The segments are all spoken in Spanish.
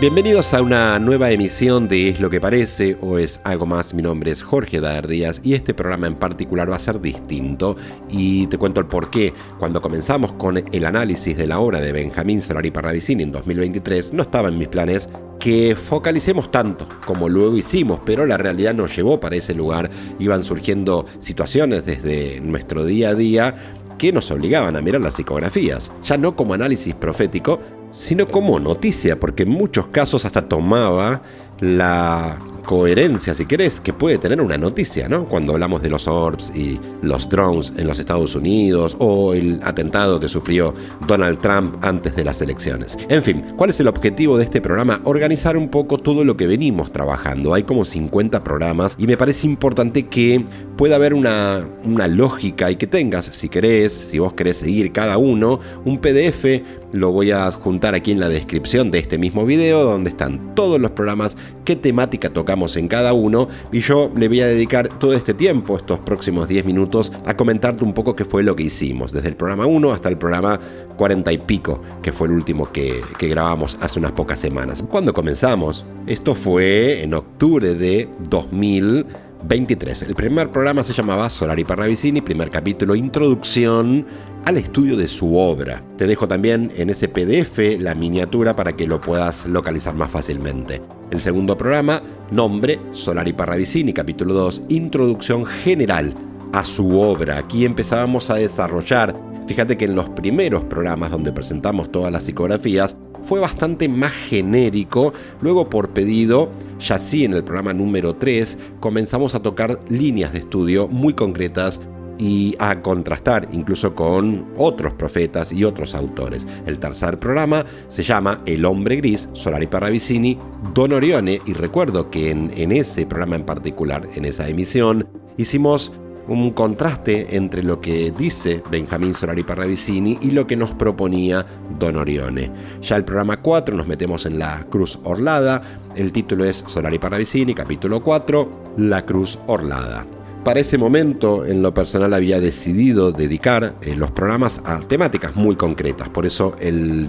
Bienvenidos a una nueva emisión de Es lo que parece o es algo más. Mi nombre es Jorge Daer Díaz y este programa en particular va a ser distinto y te cuento el porqué. Cuando comenzamos con el análisis de la obra de Benjamín Solari Parravicini en 2023 no estaba en mis planes que focalicemos tanto como luego hicimos, pero la realidad nos llevó para ese lugar. Iban surgiendo situaciones desde nuestro día a día que nos obligaban a mirar las psicografías, ya no como análisis profético, sino como noticia, porque en muchos casos hasta tomaba la coherencia, si querés, que puede tener una noticia, ¿no? Cuando hablamos de los orbs y los drones en los Estados Unidos o el atentado que sufrió Donald Trump antes de las elecciones. En fin, ¿cuál es el objetivo de este programa? Organizar un poco todo lo que venimos trabajando. Hay como 50 programas y me parece importante que pueda haber una lógica y que tengas, si querés, si vos querés seguir cada uno, un PDF. Lo voy a adjuntar aquí en la descripción de este mismo video, donde están todos los programas, qué temática tocamos en cada uno, y yo le voy a dedicar todo este tiempo, estos próximos 10 minutos, a comentarte un poco qué fue lo que hicimos, desde el programa 1 hasta el programa 40 y pico, que fue el último que grabamos hace unas pocas semanas. ¿Cuándo comenzamos? Esto fue en octubre de 2023. El primer programa se llamaba Solari Parravicini, primer capítulo, introducción al estudio de su obra. Te dejo también en ese PDF la miniatura para que lo puedas localizar más fácilmente. El segundo programa, nombre, Solari Parravicini, capítulo 2, introducción general a su obra. Aquí empezábamos a desarrollar. Fíjate que en los primeros programas donde presentamos todas las psicografías fue bastante más genérico. Luego, por pedido, ya sí en el programa número 3, comenzamos a tocar líneas de estudio muy concretas y a contrastar incluso con otros profetas y otros autores. El tercer programa se llama El hombre gris, Solari Parravicini, Don Orione, y recuerdo que en ese programa en particular, en esa emisión, hicimos un contraste entre lo que dice Benjamín Solari Parravicini y lo que nos proponía Don Orione. Ya el programa 4 nos metemos en la Cruz Orlada. El título es Solari Parravicini, capítulo 4, La Cruz Orlada. Para ese momento, en lo personal, había decidido dedicar los programas a temáticas muy concretas. Por eso el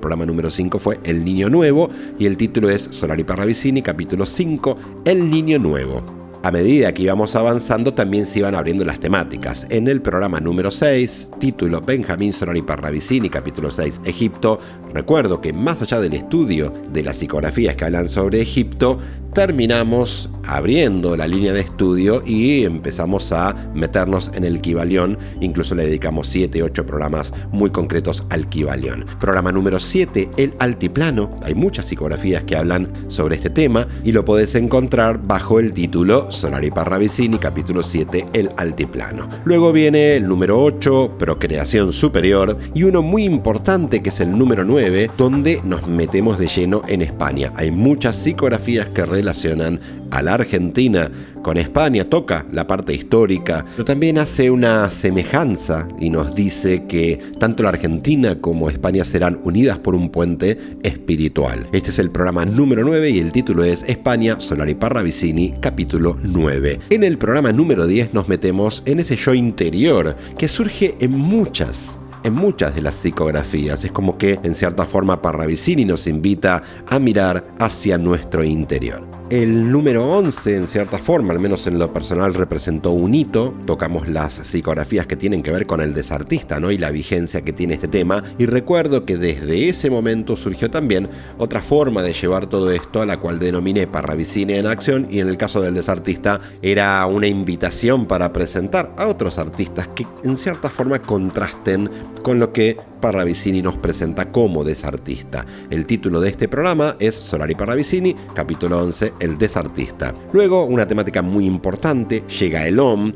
programa número 5 fue El Niño Nuevo y el título es Solari Parravicini, capítulo 5, El Niño Nuevo. A medida que íbamos avanzando, también se iban abriendo las temáticas. En el programa número 6, título Benjamín Solari Parravicini, capítulo 6, Egipto, recuerdo que más allá del estudio de las psicografías que hablan sobre Egipto, terminamos abriendo la línea de estudio y empezamos a meternos en el Kybalión. Incluso le dedicamos 7, 8 programas muy concretos al Kybalión. Programa número 7, el altiplano. Hay muchas psicografías que hablan sobre este tema y lo podés encontrar bajo el título Solari Parravicini, capítulo 7, el altiplano. Luego viene el número 8, procreación superior, y uno muy importante que es el número 9, donde nos metemos de lleno en España. Hay muchas psicografías que relacionan a la Argentina con España, toca la parte histórica, pero también hace una semejanza y nos dice que tanto la Argentina como España serán unidas por un puente espiritual. Este es el programa número 9 y el título es España, Solari Parravicini, capítulo 9. En el programa número 10 nos metemos en ese yo interior que surge en muchas de las psicografías. Es como que en cierta forma Parravicini nos invita a mirar hacia nuestro interior. El número 11, en cierta forma, al menos en lo personal, representó un hito. Tocamos las psicografías que tienen que ver con el desartista, ¿no? Y la vigencia que tiene este tema. Y recuerdo que desde ese momento surgió también otra forma de llevar todo esto, a la cual denominé Parravicini en acción. Y en el caso del desartista, era una invitación para presentar a otros artistas que en cierta forma contrasten con lo que Parravicini nos presenta como desartista. El título de este programa es Solari Parravicini, capítulo 11, el desartista. Luego, una temática muy importante, llega el OM.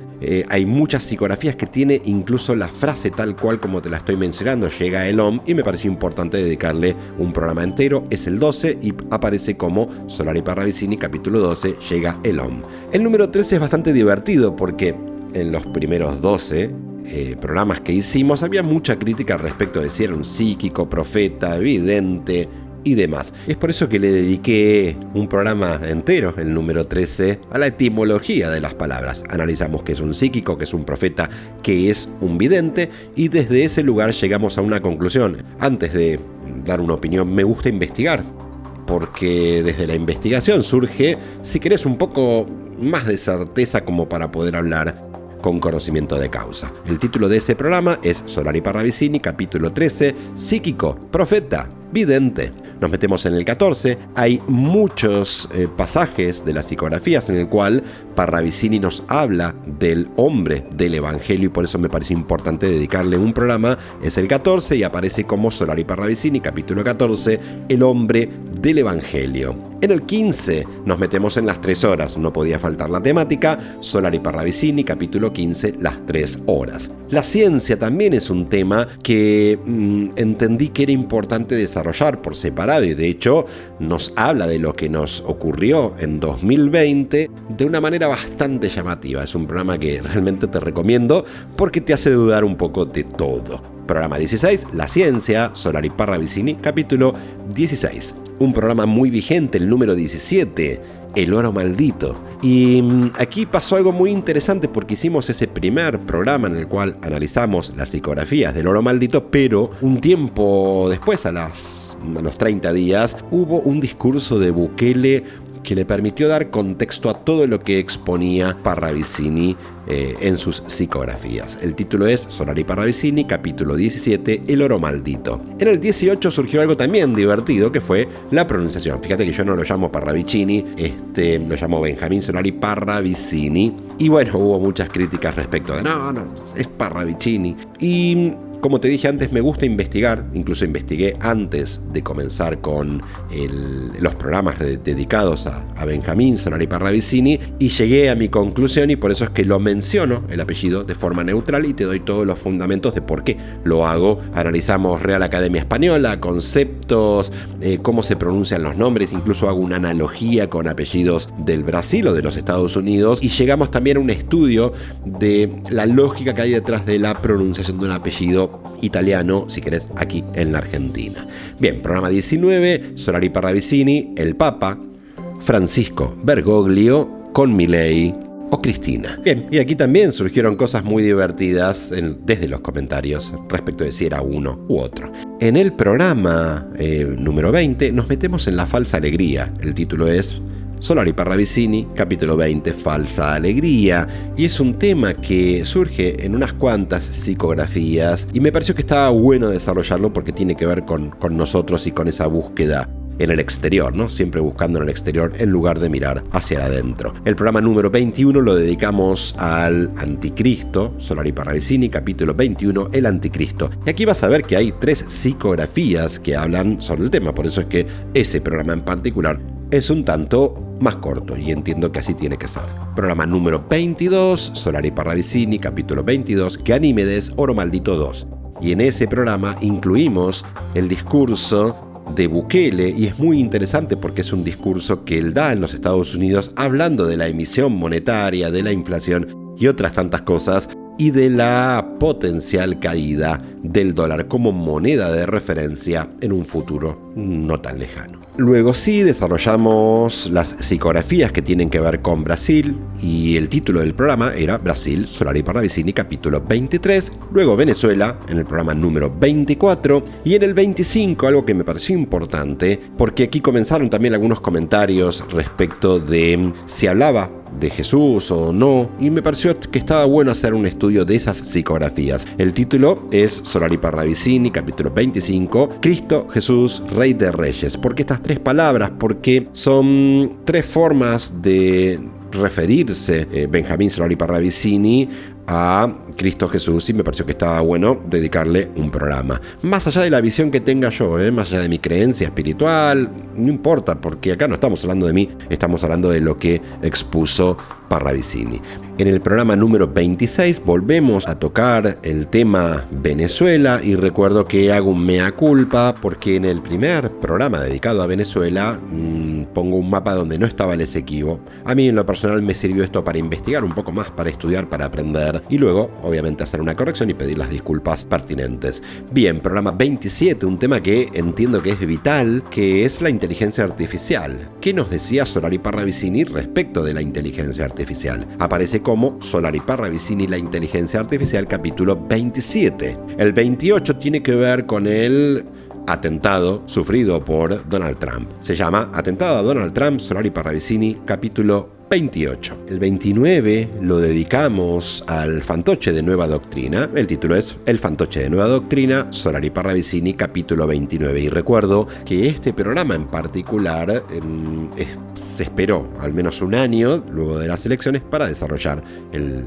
Hay muchas psicografías que tiene incluso la frase tal cual como te la estoy mencionando, llega el OM, y me pareció importante dedicarle un programa entero. Es el 12 y aparece como Solari Parravicini, capítulo 12, llega el OM. El número 13 es bastante divertido porque en los primeros 12 programas que hicimos había mucha crítica respecto de si era un psíquico, profeta, vidente y demás. Es por eso que le dediqué un programa entero, el número 13, a la etimología de las palabras. Analizamos qué es un psíquico, qué es un profeta, qué es un vidente, y desde ese lugar llegamos a una conclusión. Antes de dar una opinión, me gusta investigar. porque desde la investigación surge, si querés, un poco más de certeza como para poder hablar con conocimiento de causa. El título de ese programa es Solari Parravicini, capítulo 13, Psíquico, Profeta, Vidente. Nos metemos en el 14, hay muchos pasajes de las psicografías en el cual Parravicini nos habla del hombre del Evangelio y por eso me parece importante dedicarle un programa. Es el 14 y aparece como Solari Parravicini, capítulo 14, el hombre del Evangelio. En el 15 nos metemos en las 3 horas, no podía faltar la temática, Solari Parravicini, capítulo 15, las 3 horas. La ciencia también es un tema que entendí que era importante desarrollar por separado y de hecho nos habla de lo que nos ocurrió en 2020 de una manera bastante llamativa. Es un programa que realmente te recomiendo porque te hace dudar un poco de todo. Programa 16, La Ciencia, Solari Parravicini, capítulo 16. Un programa muy vigente, el número 17, El oro maldito. Y aquí pasó algo muy interesante porque hicimos ese primer programa en el cual analizamos las psicografías del oro maldito, pero un tiempo después, a los 30 días, hubo un discurso de Bukele que le permitió dar contexto a todo lo que exponía Parravicini en sus psicografías. El título es Solari Parravicini, capítulo 17, El oro maldito. En el 18 surgió algo también divertido, que fue la pronunciación. Fíjate que yo no lo llamo Parravicini, lo llamo Benjamín Solari Parravicini. Y bueno, hubo muchas críticas respecto de no, es Parravicini. Y como te dije antes, me gusta investigar, incluso investigué antes de comenzar con los programas dedicados a Benjamín Solari Parravicini y llegué a mi conclusión y por eso es que lo menciono, el apellido, de forma neutral y te doy todos los fundamentos de por qué lo hago. Analizamos Real Academia Española, conceptos, cómo se pronuncian los nombres, incluso hago una analogía con apellidos del Brasil o de los Estados Unidos y llegamos también a un estudio de la lógica que hay detrás de la pronunciación de un apellido italiano, si querés, aquí en la Argentina. Bien, programa 19, Solari Parravicini, el Papa, Francisco Bergoglio, con Milei o Cristina. Bien, y aquí también surgieron cosas muy divertidas desde los comentarios respecto de si era uno u otro. En el programa número 20 nos metemos en la falsa alegría. El título es Solari Parravicini, capítulo 20, Falsa Alegría, y es un tema que surge en unas cuantas psicografías y me pareció que estaba bueno desarrollarlo porque tiene que ver con nosotros y con esa búsqueda en el exterior, ¿no? Siempre buscando en el exterior en lugar de mirar hacia adentro. El programa número 21 lo dedicamos al Anticristo, Solari Parravicini, capítulo 21, el Anticristo. Y aquí vas a ver que hay 3 psicografías que hablan sobre el tema, por eso es que ese programa en particular es un tanto más corto y entiendo que así tiene que ser. Programa número 22, Solari Parravicini, capítulo 22, Ganímedes, Oro Maldito 2. Y en ese programa incluimos el discurso de Bukele y es muy interesante porque es un discurso que él da en los Estados Unidos hablando de la emisión monetaria, de la inflación y otras tantas cosas y de la potencial caída del dólar como moneda de referencia en un futuro no tan lejano. Luego sí desarrollamos las psicografías que tienen que ver con Brasil y el título del programa era Brasil, Solari Parravicini, capítulo 23, luego Venezuela en el programa número 24 y en el 25 algo que me pareció importante porque aquí comenzaron también algunos comentarios respecto de si hablaba de Jesús o no, y me pareció que estaba bueno hacer un estudio de esas psicografías. El título es Solari Parravicini, capítulo 25, Cristo Jesús, Rey de Reyes. ¿Por qué estas 3 palabras? Porque son 3 formas de referirse Benjamín Solari Parravicini a Cristo Jesús y me pareció que estaba bueno dedicarle un programa. Más allá de la visión que tenga yo, más allá de mi creencia espiritual, no importa, porque acá no estamos hablando de mí, estamos hablando de lo que expuso Parravicini. En el programa número 26 volvemos a tocar el tema Venezuela y recuerdo que hago un mea culpa porque en el primer programa dedicado a Venezuela pongo un mapa donde no estaba el Esequibo. A mí en lo personal me sirvió esto para investigar un poco más, para estudiar, para aprender y luego obviamente hacer una corrección y pedir las disculpas pertinentes. Bien, programa 27, un tema que entiendo que es vital, que es la inteligencia artificial. ¿Qué nos decía Solari Parravicini respecto de la inteligencia artificial? Aparece como Solari Parravicini, la inteligencia artificial, capítulo 27. El 28 tiene que ver con el atentado sufrido por Donald Trump. Se llama Atentado a Donald Trump, Solari Parravicini, capítulo 28. El 29 lo dedicamos al fantoche de Nueva Doctrina. El título es El fantoche de Nueva Doctrina, Solari Parravicini, capítulo 29. Y recuerdo que este programa en particular se esperó al menos un año luego de las elecciones para desarrollar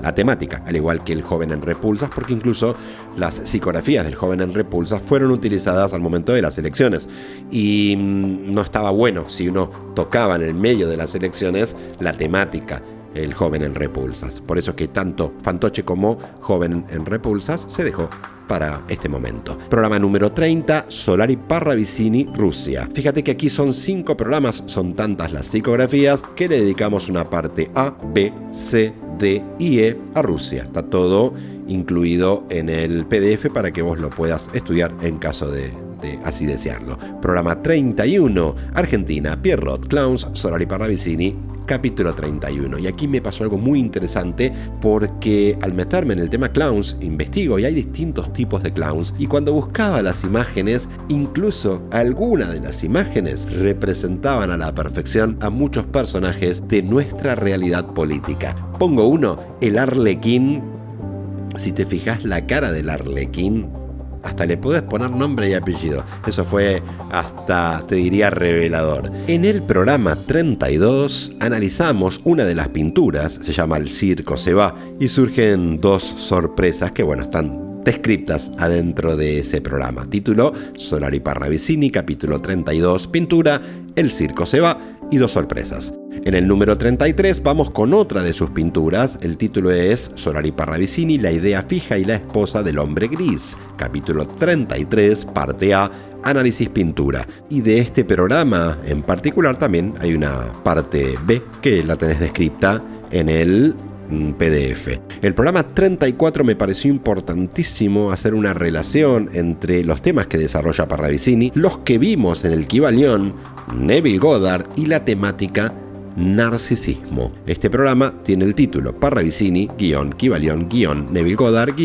la temática, al igual que el joven en repulsas, porque incluso las psicografías del joven en repulsas fueron utilizadas al momento de las elecciones. Y no estaba bueno si uno tocaba en el medio de las elecciones la temática, el joven en repulsas. Por eso que tanto fantoche como joven en repulsas se dejó para este momento. Programa número 30, Solari Parravicini, Rusia. Fíjate que aquí son 5 programas, son tantas las psicografías que le dedicamos una parte A, B, C, D y E a Rusia. Está todo incluido en el PDF para que vos lo puedas estudiar en caso de así desearlo. Programa 31, Argentina, Pierrot Clowns, Solari Parravicini, capítulo 31. Y aquí me pasó algo muy interesante porque al meterme en el tema clowns, investigo y hay distintos tipos de clowns, y cuando buscaba las imágenes, incluso algunas de las imágenes representaban a la perfección a muchos personajes de nuestra realidad política. Pongo uno, el Arlequín. Si te fijas la cara del Arlequín, hasta le podés poner nombre y apellido. Eso fue hasta, te diría, revelador. En el programa 32 analizamos una de las pinturas, se llama El circo se va, y surgen 2 sorpresas que, bueno, están descriptas adentro de ese programa. Título, Solari Parravicini, capítulo 32, pintura, El circo se va y 2 sorpresas. En el número 33 vamos con otra de sus pinturas. El título es Solari Parravicini, la idea fija y la esposa del hombre gris. Capítulo 33, parte A, análisis pintura. Y de este programa en particular también hay una parte B que la tenés descripta en el PDF. El programa 34 me pareció importantísimo hacer una relación entre los temas que desarrolla Parravicini, los que vimos en el Kybalión, Neville Goddard y la temática narcisismo. Este programa tiene el título Parravicini, Kybalión, Neville Goddard,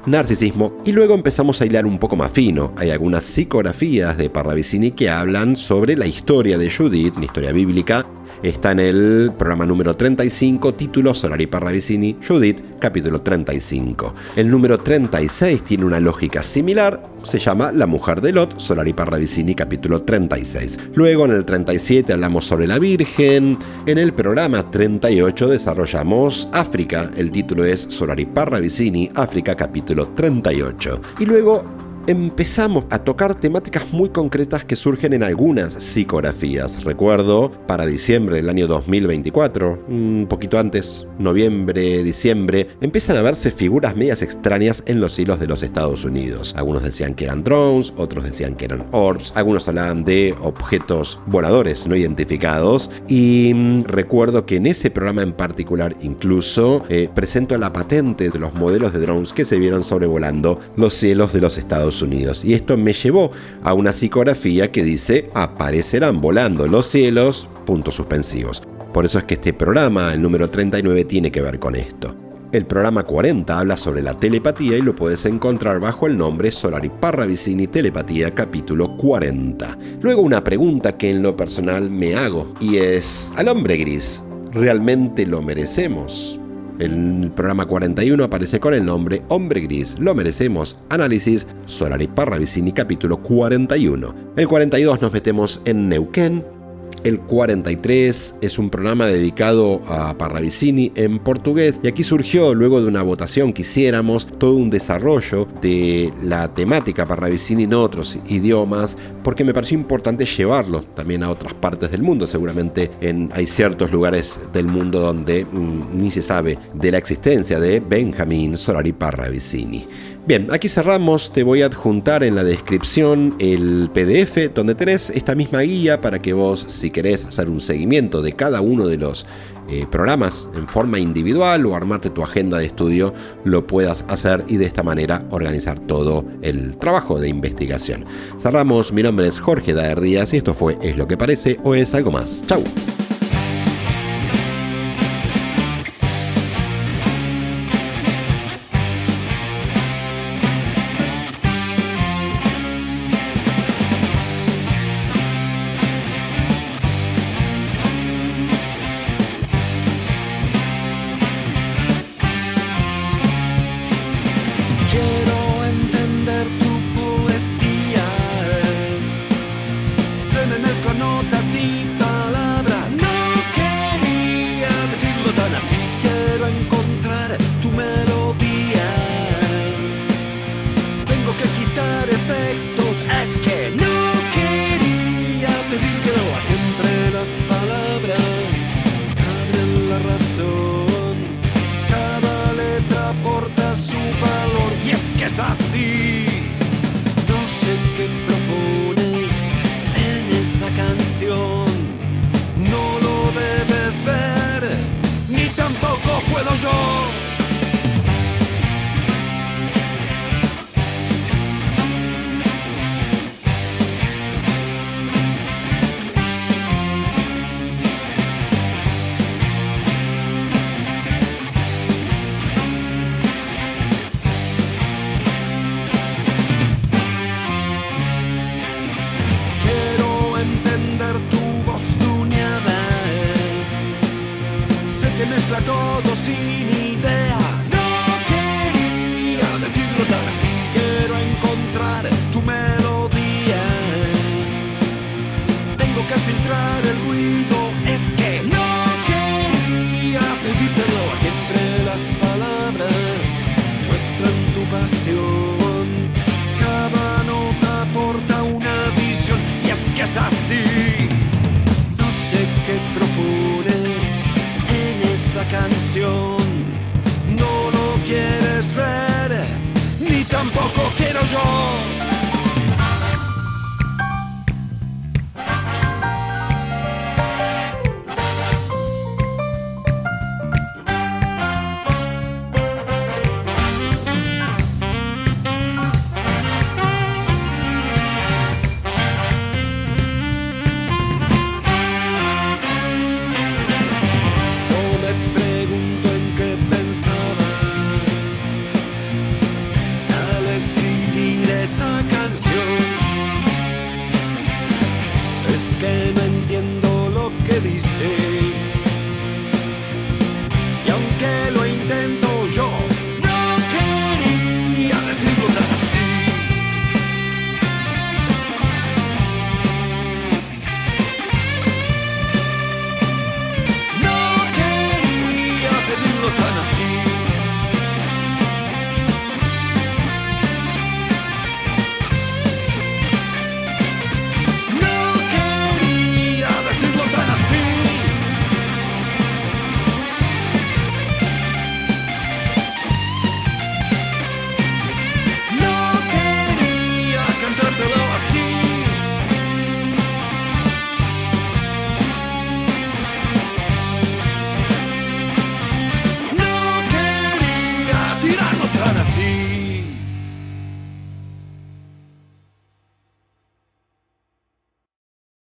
narcisismo, y luego empezamos a hilar un poco más fino. Hay algunas psicografías de Parravicini que hablan sobre la historia de Judith, una historia bíblica. Está en el programa número 35, título Solari Parravicini, Judith, capítulo 35. El número 36 tiene una lógica similar, se llama La mujer de Lot, Solari Parravicini, capítulo 36. Luego en el 37 hablamos sobre la Virgen. En el programa 38 desarrollamos África, el título es Solari Parravicini, África, capítulo 38. Y luego empezamos a tocar temáticas muy concretas que surgen en algunas psicografías. Recuerdo, para diciembre del año 2024, un poquito antes, noviembre, diciembre, empiezan a verse figuras medias extrañas en los cielos de los Estados Unidos. Algunos decían que eran drones, otros decían que eran orbs, algunos hablaban de objetos voladores no identificados, y recuerdo que en ese programa en particular incluso presento la patente de los modelos de drones que se vieron sobrevolando los cielos de los Estados Unidos. Y esto me llevó a una psicografía que dice: aparecerán volando los cielos, puntos suspensivos. Por eso es que este programa, el número 39, tiene que ver con esto. El programa 40 habla sobre la telepatía y lo puedes encontrar bajo el nombre Solari Parravicini Telepatía, capítulo 40. Luego una pregunta que en lo personal me hago, y es: ¿al hombre gris realmente lo merecemos? El programa 41 aparece con el nombre Hombre Gris, lo merecemos, análisis Solari Parravicini, capítulo 41. El 42 nos metemos en Neuquén. El 43 es un programa dedicado a Parravicini en portugués, y aquí surgió, luego de una votación que hiciéramos, todo un desarrollo de la temática Parravicini en otros idiomas, porque me pareció importante llevarlo también a otras partes del mundo. Seguramente hay ciertos lugares del mundo donde ni se sabe de la existencia de Benjamin Solari Parravicini. Bien, aquí cerramos. Te voy a adjuntar en la descripción el PDF donde tenés esta misma guía para que vos, si querés hacer un seguimiento de cada uno de los programas en forma individual o armarte tu agenda de estudio, lo puedas hacer y de esta manera organizar todo el trabajo de investigación. Cerramos. Mi nombre es Jorge Daer Díaz y esto fue Es lo que parece o es algo más. Chau. así. No sé qué propones en esa canción. No lo debes ver, ni tampoco puedo yo. Que mezcla todo sin ideas. No quería decirlo tan así. Quiero encontrar tu melodía. Tengo que filtrar el ruido. Es que no quería pedírtelo. Siempre las palabras muestran tu pasión. Cada nota aporta una visión. Y es que es así. No sé qué propones esa canción. No lo quieres ver, ni tampoco quiero yo. Que no entiendo lo que dice.